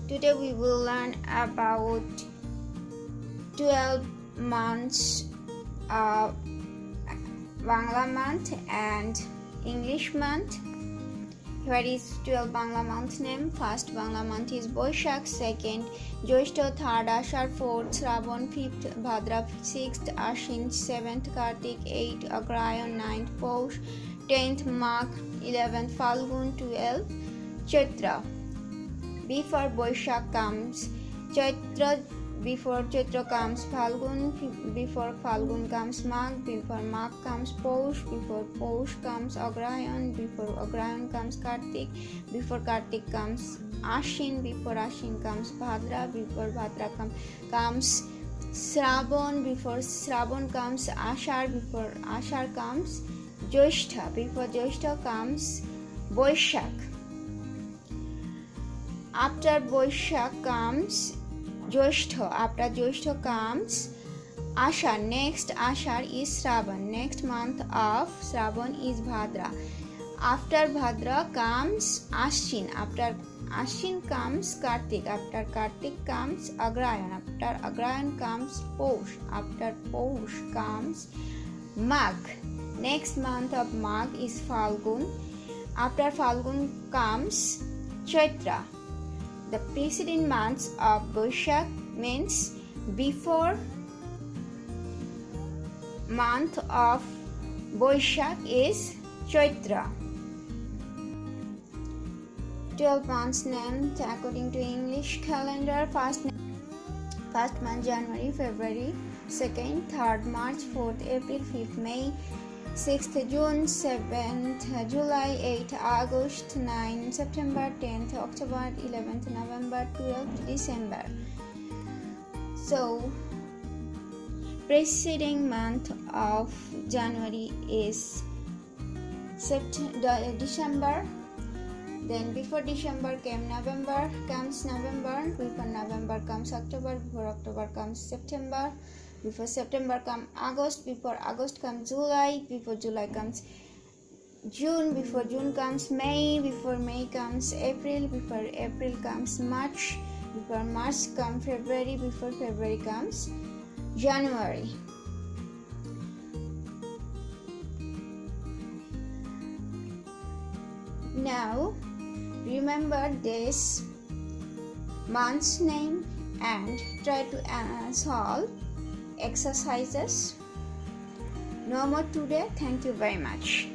Today we will learn about 12 months of Bangla month and English month. Here is 12 Bangla month name. First Bangla month is Boishakh, second Joishto, third Ashar, fourth Shravan, fifth Bhadra, sixth Ashin, seventh Kartik, eighth Agrayan, ninth Poush, 10th Magh, 11th Falgun, 12th Chaitra. Before Boishakh comes Chaitra, before Chaitra comes Falgun, before Falgun comes Magh, before Magh comes Poush, before Poush comes Agrayan, before Agrayan comes Kartik, before Kartik comes Ashin, before Ashin comes Bhadra, before Bhadra comes Shravan, before Shravan comes Ashar, before Ashar comes Joishtha, before Joishtha comes Boishakh. After Boishakh comes Joishtha, after Joishtha comes Ashar. Next Ashar is Shravan. Next month of Shravan is Bhadra. After Bhadra comes Ashin. After Ashin comes Kartik. After Kartik comes Agrayan. After Agrayan comes Poush. After Poush comes Magh. Next month of Magh is Falgun. After Falgun comes Chaitra. The preceding months of Boishakh means before month of Boishakh is Chaitra. 12 months named according to English calendar. First month January, February, 2nd, 3rd March, 4th April, 5th May, 6th June, 7th July, 8th August, 9th September, 10th October, 11th November, 12th December. So, preceding month of January is December. Then before December came November, comes November. Before November comes October. Before October comes September. Before September comes August. Before August comes July. Before July comes June. Before June comes May. Before May comes April. Before April comes March. Before March comes February. Before February comes January. Now remember this month's name and try to solve exercises. No more today. Thank you very much.